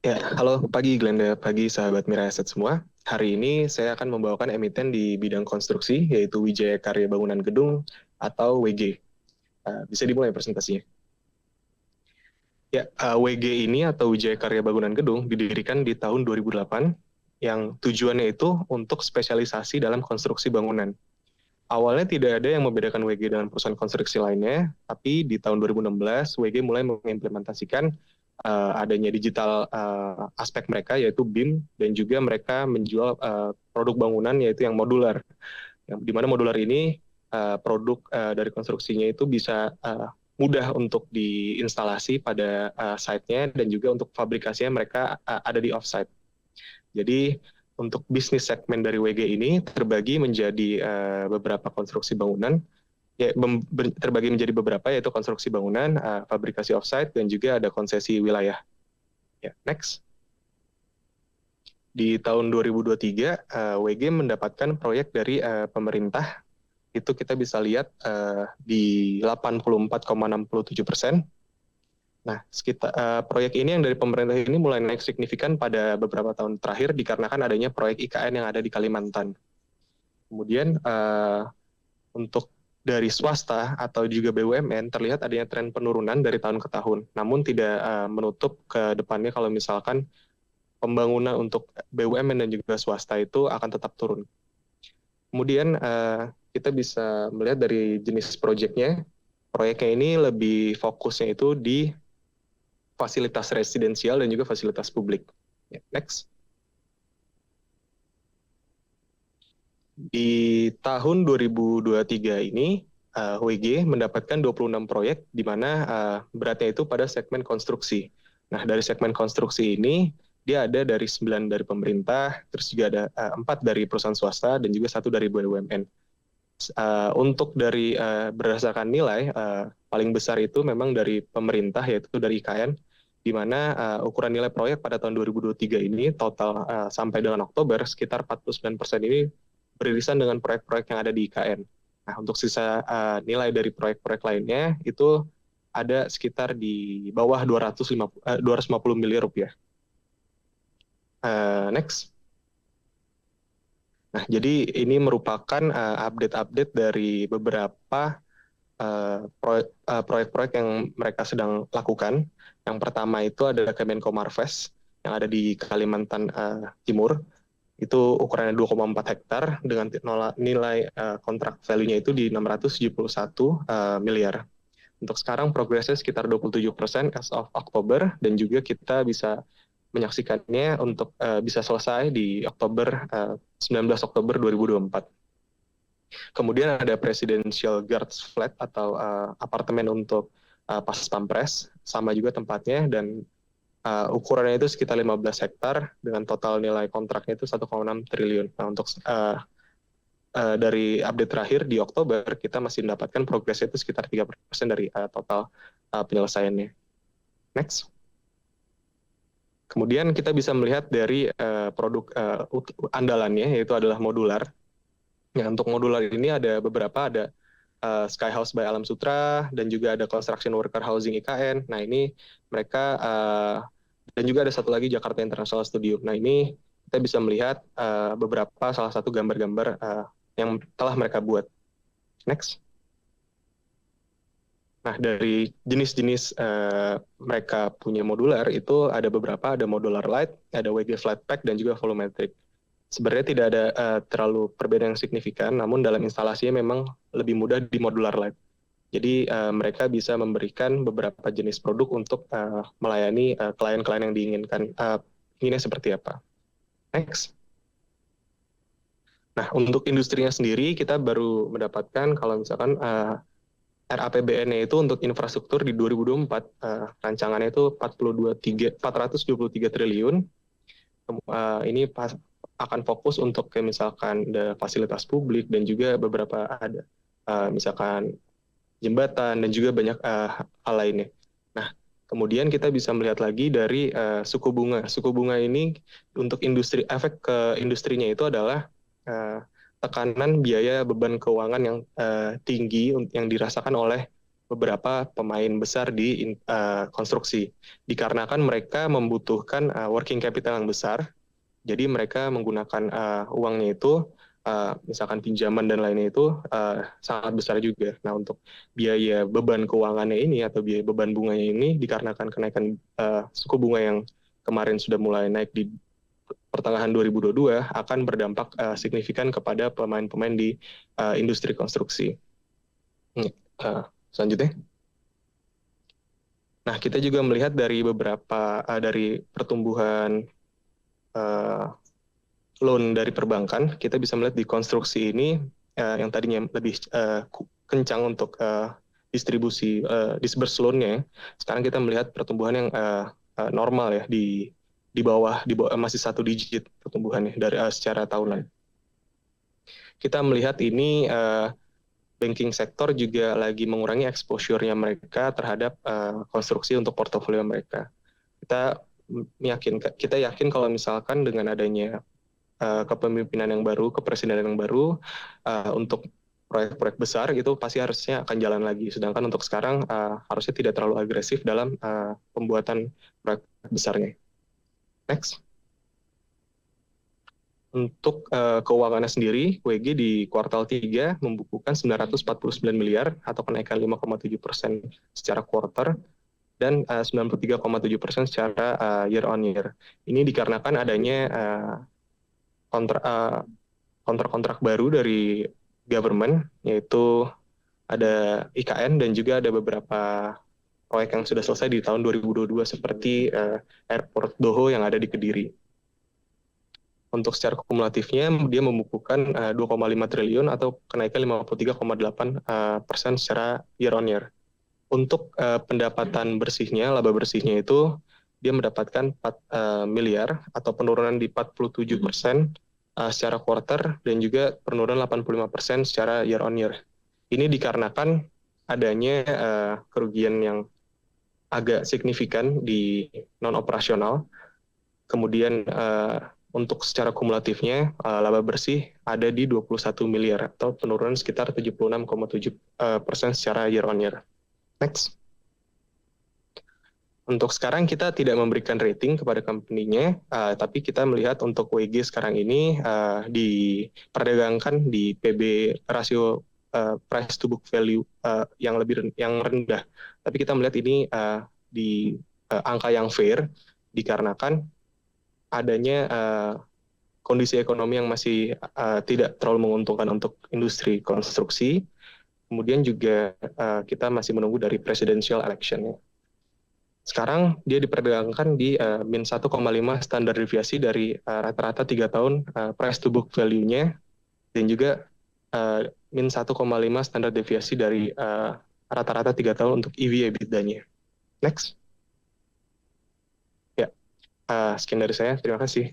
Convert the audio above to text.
Ya, halo pagi Glenda, pagi sahabat Mira Asset semua. Hari ini saya akan membawakan emiten di bidang konstruksi, yaitu Wijaya Karya Bangunan Gedung atau WG. Bisa dimulai presentasinya. Ya, WG ini atau Wijaya Karya Bangunan Gedung didirikan di tahun 2008, yang tujuannya itu untuk spesialisasi dalam konstruksi bangunan. Awalnya tidak ada yang membedakan WG dengan perusahaan konstruksi lainnya, tapi di tahun 2016 WG mulai mengimplementasikan adanya digital aspek mereka yaitu BIM, dan juga mereka menjual produk bangunan yaitu yang modular. Yang di mana modular ini produk dari konstruksinya itu bisa mudah untuk diinstalasi pada site-nya, dan juga untuk fabrikasinya mereka ada di off-site. Jadi untuk bisnis segmen dari WG ini terbagi menjadi beberapa konstruksi bangunan, terbagi menjadi beberapa, yaitu konstruksi bangunan, fabrikasi offsite, dan juga ada konsesi wilayah. Ya, next. Di tahun 2023, WG mendapatkan proyek dari pemerintah. Itu kita bisa lihat di 84,67%. Nah, proyek ini yang dari pemerintah ini mulai naik signifikan pada beberapa tahun terakhir dikarenakan adanya proyek IKN yang ada di Kalimantan. Kemudian untuk dari swasta atau juga BUMN terlihat adanya tren penurunan dari tahun ke tahun. Namun tidak menutup ke depannya kalau misalkan pembangunan untuk BUMN dan juga swasta itu akan tetap turun. Kemudian kita bisa melihat dari jenis proyeknya. Proyeknya ini lebih fokusnya itu di fasilitas residensial dan juga fasilitas publik. Ya, next. Di tahun 2023 ini, WG mendapatkan 26 proyek, di mana beratnya itu pada segmen konstruksi. Nah, dari segmen konstruksi ini, dia ada dari 9 dari pemerintah, terus juga ada 4 dari perusahaan swasta, dan juga 1 dari BUMN. Untuk dari berdasarkan nilai, paling besar itu memang dari pemerintah, yaitu dari IKN, di mana ukuran nilai proyek pada tahun 2023 ini total sampai dengan Oktober sekitar 49% ini beririsan dengan proyek-proyek yang ada di IKN. Nah, untuk sisa nilai dari proyek-proyek lainnya itu ada sekitar di bawah 250 miliar rupiah. Next. Nah, jadi ini merupakan update-update dari beberapa proyek-proyek yang mereka sedang lakukan. Yang pertama itu adalah Kemenko Marves yang ada di Kalimantan Timur. Itu ukurannya 2,4 hektar dengan nilai kontrak value-nya itu di 671 miliar. Untuk sekarang progresnya sekitar 27% as of Oktober, dan juga kita bisa menyaksikannya untuk bisa selesai di 19 Oktober 2024. Kemudian ada Presidential Guards Flat atau apartemen untuk pas pampres, sama juga tempatnya, dan ukurannya itu sekitar 15 hektar dengan total nilai kontraknya itu 1,6 triliun. Nah, untuk dari update terakhir di Oktober, kita masih mendapatkan progresnya itu sekitar 3% dari total penyelesaiannya. Next. Kemudian kita bisa melihat dari produk andalannya, yaitu adalah modular. Ya, untuk modular ini ada beberapa, ada Sky House by Alam Sutra, dan juga ada Construction Worker Housing IKN. Nah, ini mereka dan juga ada satu lagi Jakarta International Studio. Nah, ini kita bisa melihat beberapa salah satu gambar-gambar yang telah mereka buat. Next. Nah, dari jenis-jenis mereka punya modular itu ada beberapa, ada modular light, ada WG flat pack, dan juga volumetric. Sebenarnya tidak ada terlalu perbedaan yang signifikan, namun dalam instalasinya memang lebih mudah di modular light. Jadi mereka bisa memberikan beberapa jenis produk untuk melayani klien-klien yang diinginkan. Inginnya seperti apa? Next. Nah, untuk industrinya sendiri, kita baru mendapatkan kalau misalkan RAPBN-nya itu untuk infrastruktur di 2024, rancangannya itu 423 triliun. Ini akan fokus untuk kayak misalkan ada fasilitas publik, dan juga beberapa ada misalkan jembatan, dan juga banyak hal lainnya. Nah, kemudian kita bisa melihat lagi dari suku bunga. Suku bunga ini untuk efek ke industrinya itu adalah tekanan biaya beban keuangan yang tinggi yang dirasakan oleh beberapa pemain besar di konstruksi. Dikarenakan mereka membutuhkan working capital yang besar, jadi mereka menggunakan uangnya itu, misalkan pinjaman dan lainnya itu sangat besar juga. Nah, untuk biaya beban keuangannya ini atau biaya beban bunganya ini dikarenakan kenaikan suku bunga yang kemarin sudah mulai naik di pertengahan 2022 akan berdampak signifikan kepada pemain-pemain di industri konstruksi. Selanjutnya. Nah, kita juga melihat dari beberapa dari pertumbuhan loan dari perbankan, kita bisa melihat di konstruksi ini yang tadinya lebih kencang untuk distribusi disburse loan-nya, sekarang kita melihat pertumbuhan yang normal ya di bawah masih 1 digit pertumbuhannya dari secara tahunan. Kita melihat ini banking sektor juga lagi mengurangi exposure-nya mereka terhadap konstruksi untuk portofolio mereka. Kita yakin kalau misalkan dengan adanya kepemimpinan yang baru, kepresidenan yang baru, untuk proyek-proyek besar itu pasti harusnya akan jalan lagi. Sedangkan untuk sekarang harusnya tidak terlalu agresif dalam pembuatan proyek besarnya. Next. Untuk keuangannya sendiri, WG di kuartal 3 membukukan 949 miliar atau kenaikan 5,7% secara quarter dan 93,7% secara year on year. Ini dikarenakan adanya kontrak-kontrak baru dari government, yaitu ada IKN dan juga ada beberapa proyek yang sudah selesai di tahun 2022 seperti Airport Doho yang ada di Kediri. Untuk secara kumulatifnya, dia membukukan 2,5 triliun atau kenaikan 53,8% secara year on year. Untuk pendapatan bersihnya, laba bersihnya itu, dia mendapatkan 4 miliar atau penurunan di 47% secara quarter dan juga penurunan 85% secara year on year. Ini dikarenakan adanya kerugian yang agak signifikan di non-operasional. Kemudian untuk secara kumulatifnya, laba bersih ada di 21 miliar atau penurunan sekitar 76,7% secara year on year. Next. Untuk sekarang kita tidak memberikan rating kepada company-nya, tapi kita melihat untuk WG sekarang ini diperdagangkan di PB rasio price to book value yang rendah. Tapi kita melihat ini di angka yang fair dikarenakan adanya kondisi ekonomi yang masih tidak terlalu menguntungkan untuk industri konstruksi. Kemudian juga kita masih menunggu dari presidential election. Sekarang dia diperdagangkan di min 1,5 standar deviasi dari rata-rata 3 tahun price to book value-nya dan juga min 1,5 standar deviasi dari rata-rata 3 tahun untuk EV/EBITDA-nya. Next. Ya, sekian dari saya. Terima kasih.